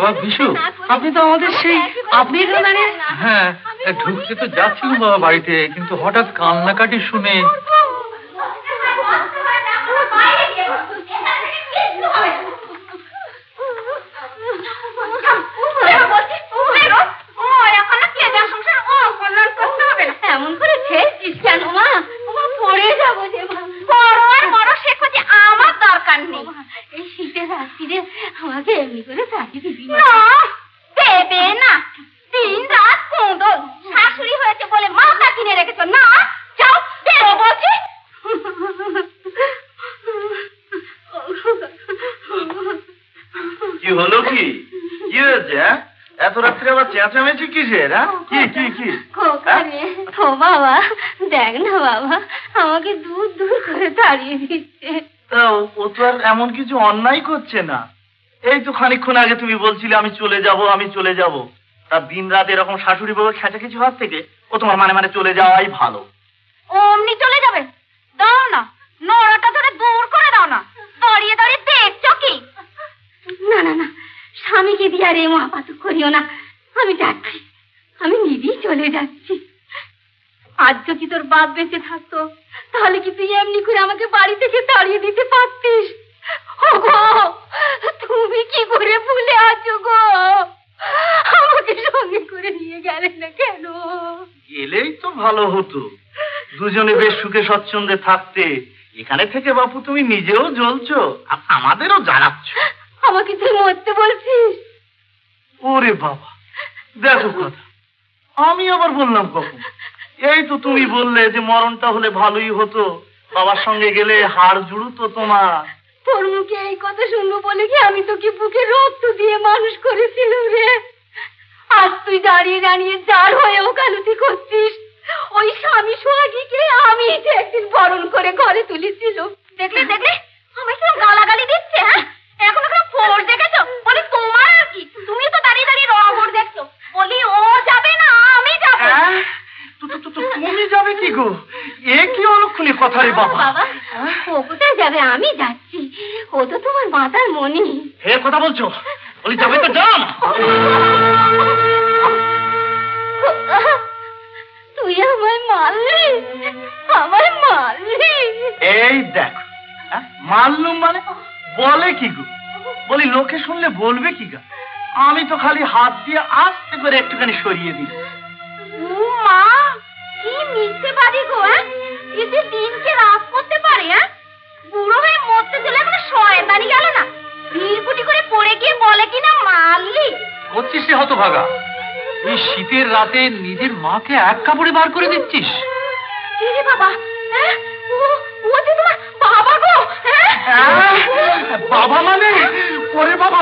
বাবা বিশু, আপনি তো আমাদের সেই আপনি এখানে? হ্যাঁ, ঢুকতে তো যাচ্ছিলাম বাবা বাড়িতে, কিন্তু হঠাৎ কান্নাকাটি শুনে এমন করে ছেড়েছিস কেন মা? পড়ে যাবো যে বড় আর বড় সে খোঁজে আমার দরকার নেই। এই শীতের রাত্রিরে আমাকে এমনি করে থাকিয়ে দিবি না? দেবে না, দিন রাত কোঁদল। শাশুড়ি হয়েছে বলে মাথা কিনে রেখেছ না? যাও বেরো বলছি। কি হলো? কি কি হয়েছে? এত রাত্রে আবার চেঁচামেচি কিসের? কি কি কি? ও বাবা, দেখ না বাবা, আমাকে দূর দূর করে তাড়িয়ে দিচ্ছে। ও তো আর এমন কিছু অন্যায় করছে না। এই তো খানিকক্ষণ আগে তুমি বলছিলে আমি চলে যাব, আমি চলে যাব। তা দিন রাত এরকম শাশুড়ি বউ খেঁচা কিছু হওয়ার থেকে ও তোমার মানে মানে চলে যাওয়াই ভালো। অমনি চলে যাবে? দাও না, নড়াটা ধরে দূর করে দাও না। দাঁড়িয়ে দাঁড়িয়ে দেখছো কি? না না না, স্বামীকে দিয়ে আর এই মহাপাতক করিও না। আমি যাচ্ছি, আমি নিজেই চলে যাচ্ছি। আজ যদি তোর বাপ বেঁচে থাকতো, তাহলে কি তুই এমনি করে আমাকে বাড়ি থেকে তাড়িয়ে দিতে পারতিস? ওগো, তুমি কি করে ভুলে আছো গো? আমাকে সঙ্গে করে নিয়ে গেলে না কেন? গেলেই তো ভালো হতো, দুজনে বেশ সুখে স্বচ্ছন্দে থাকতে। এখানে থেকে বাপু তুমি নিজেও জ্বলছো, আমাদেরও জ্বালাচ্ছ। আমাকে তুই মরতে বলছিস? ওরে বাবা, দেখো কথা, আমি আবার বললাম কখন? এই তো তুমি বললে যে মরণটা হলে ভালোই হতো, বাবার সঙ্গে গেলে হাড় জুড়তো তোমার। তোর মুখে এই কথা শুনবো বলে কি আমি তোকে বুকে রক্ত দিয়ে মানুষ করেছিলাম রে? আজ তুই দাঁড়িয়ে দাঁড়িয়ে যার হয়ে ওকালতি করছিস। ওই স্বামী সোহাগীকে আমি যে একদিন বরণ করে ঘরে তুলেছিল। দেখলে দেখলে আমায় কিরম গালাগালি দিচ্ছে। হ্যাঁ, এখন ওখানে ফোর দেখেছো? বলি তোমার আর কি, তুমি তো দাঁড়িয়ে দাঁড়িয়ে রঙর দেখছো। বলি ও যাবে না, আমি যাবো। তুমি যাবে কি গো? এ কি অলক্ষণী কথা রে বাবা? বাবা, ও কোথায় যাবে? আমি যাচ্ছি। ও তো তোমার মাতার মনি। হে কথা বলছো? বলি যাবে তো যাও না। তুই আমায় মারলি, আমায় মারলি। এই দেখ, মারলুম মানে বলে কি গো? বলি লোকে শুনলে বলবে কি গা? আমি তো খালি হাত দিয়ে আস্তে করে একটুখানি সরিয়ে দিই। মা, কি মিথ্যে বাড়ি গো। এতে দিনকে রাত করতে পারে? বুড়ো হয়ে মরতে চলে এখন শয়তানি গেল না? ভিড়কুটি করে পড়ে গিয়ে বলে কিনা মারলি। করছিস রে হতভাগা? এই শীতের রাতে নিজের মাকে এক কাপড়ে বার করে দিচ্ছিস? কি রে বাবা, ও যে তোমার বাবা গো। বাবা মানে? ওরে বাবা,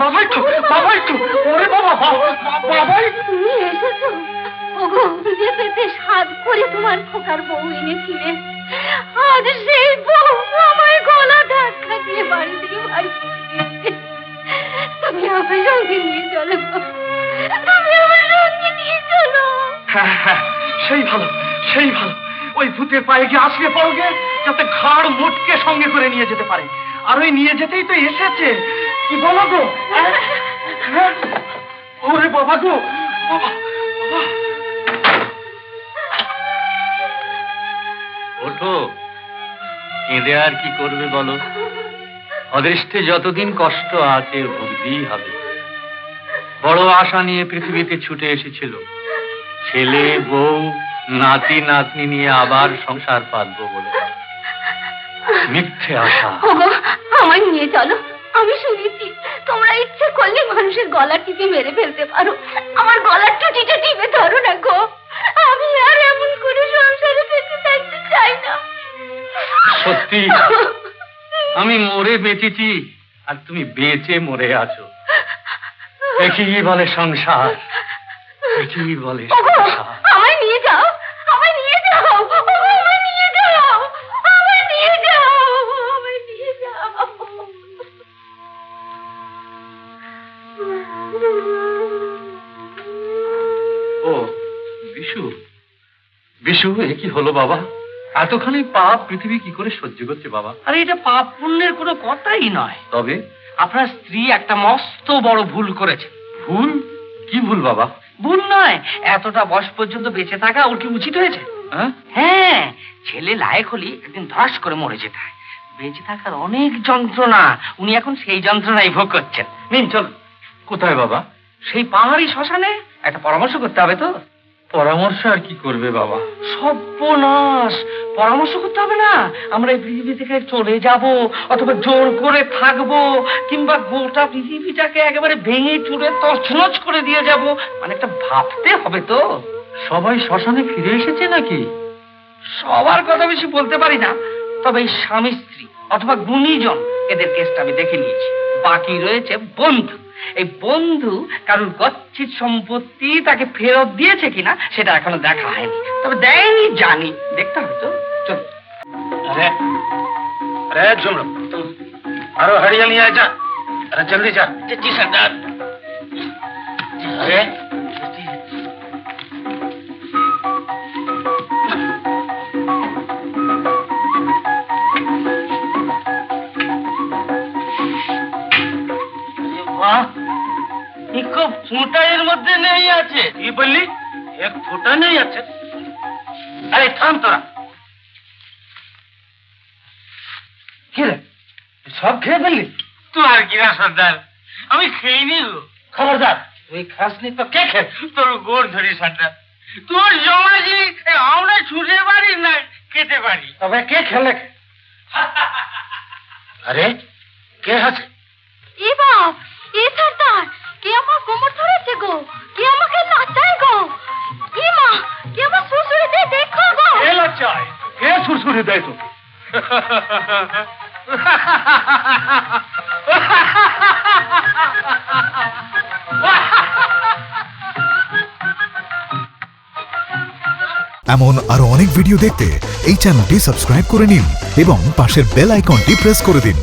বাবাই তো, বাবাই তো, ওরে বাবা, বাবাই। তুমি এসেছো? ওগো, যে পেতে সাজ করে তোমার খোকার বউ এনেছিলে, আজ সেই বউ আমায় গলা ধাক্কা দিয়ে বাড়ি থেকে বাড়ি দিয়েছে। তুমি আমার সঙ্গে নিয়ে চলো, তুমি আমার সঙ্গে নিয়ে চলো। হ্যাঁ, সেই ভালো, সেই ভালো। ওই ভূতের পায়ে গিয়ে আসলে পড়োগে, যাতে ঘাড় মুটকে সঙ্গে করে নিয়ে যেতে পারে। আর ওই নিয়ে যেতেই তো এসেছে। কি বলো গো? ওরে বাবা গো, বাবা। ওঠো, কেঁদে আর কি করবে বলো? অদৃষ্টে যতদিন কষ্ট আছে ভুগতেই হবে। বড় আশা নিয়ে পৃথিবীতে ছুটে এসেছিল, ছেলে বউ নাতি নাতনি নিয়ে আবার সংসার পাতবো বলে। মিথ্যে আশা। আমায় নিয়ে চলো। আমি শুনেছি তোমরা ইচ্ছে করলে মানুষের গলা টিপে মেরে ফেলতে পারো। আমার গলার টুটিটা টিপে ধরো না গো। আমি আর এমন করে সংসারে বেঁচে থাকতে চাই না। সত্যি, আমি মরে বেঁচেছি আর তুমি বেঁচে মরে আছো। কি বলে সংসার? কি বলে সংসার? আমায় নিয়ে যাও, আমায় নিয়ে যাও, আমায় নিয়ে যাও, আমায় নিয়ে যাও, আমায় নিয়ে যাও। ও বিশু, বিশু, এ কি হলো বাবা? এতখানি পাপ পৃথিবী কি করে সহ্য করছে বাবা? আরে এটা পাপ পুণ্যের কোনো কথাই নয়। তবে আপনার স্ত্রী একটা মস্ত বড় ভুল করেছে। ভুল? কি ভুল বাবা? ভুল নয়, এতটা বয়স পর্যন্ত বেঁচে থাকা ওর কি উচিত হয়েছে? হ্যাঁ? হ্যাঁ, ছেলে লায়ক হলে একদিন ধস করে মরে যেতে হয়। বেঁচে থাকার অনেক যন্ত্রণা, উনি এখন সেই যন্ত্রণাই ভোগ করছেন। নিন চলুন। কোথায় বাবা? সেই পাহাড়ি শ্মশানে একটা পরামর্শ করতে হবে তো। পরামর্শ আর কি করবে বাবা? সর্বনাশ, পরামর্শ করতে হবে না। আমরা এই পৃথিবী থেকে চলে যাব, অথবা জোর করে থাকবো, কিংবা গোটা পৃথিবীটাকে একেবারে ভেঙে চুরে তছনছ করে দিয়ে যাব, মানে একটা ভাবতে হবে তো। সবাই শ্মশানে ফিরে এসেছে নাকি? সবার কথা বেশি বলতে পারি না, তবে এই স্বামী স্ত্রী অথবা গুণীজন এদের কেসটা আমি দেখে নিয়েছি। বাকি রয়েছে বন্ধু। এই বন্ধু কারোর গচ্ছিত সম্পত্তি তাকে ফেরত দিয়েছে কিনা সেটা এখনো দেখা হয়নি, তবে দেয়নি জানি, দেখতে হবে তো। চল। अरे अरे झुमरो अरे हरियाली आ जा, अरे जल्दी जा। जी सरदार। अरे वाह, इको फूटा एर मध्य नहीं आछे। की बोलली? एक फूटा नहीं आछे? अरे थाम तोरा। সব খেয়ে ফেললি? তুই আর কি না সর্দার, আমি খেয়ে নি। খবরদার, তুই খাসনি তো কে খেয়ে? তোর গোড় ধরি সর্দার, তোর জমাজি আমরা ছুটে পারি না খেতে পারি। তবে কে খেলে? আরে কে আছে? এ বাপ, এ সর্দার, কে আমার কোমর ধরেছে গো, কে আমাকে নাচায় গো, এ মা, কে আমার সুসুড়ি দিয়ে দেখো গো। কে লজ্জায়? কে সুরসুরি দেয় তোকে? এমন আরো অনেক ভিডিও দেখতে এই চ্যানেলটি সাবস্ক্রাইব করে নিন এবং পাশের বেল আইকনটি প্রেস করে দিন।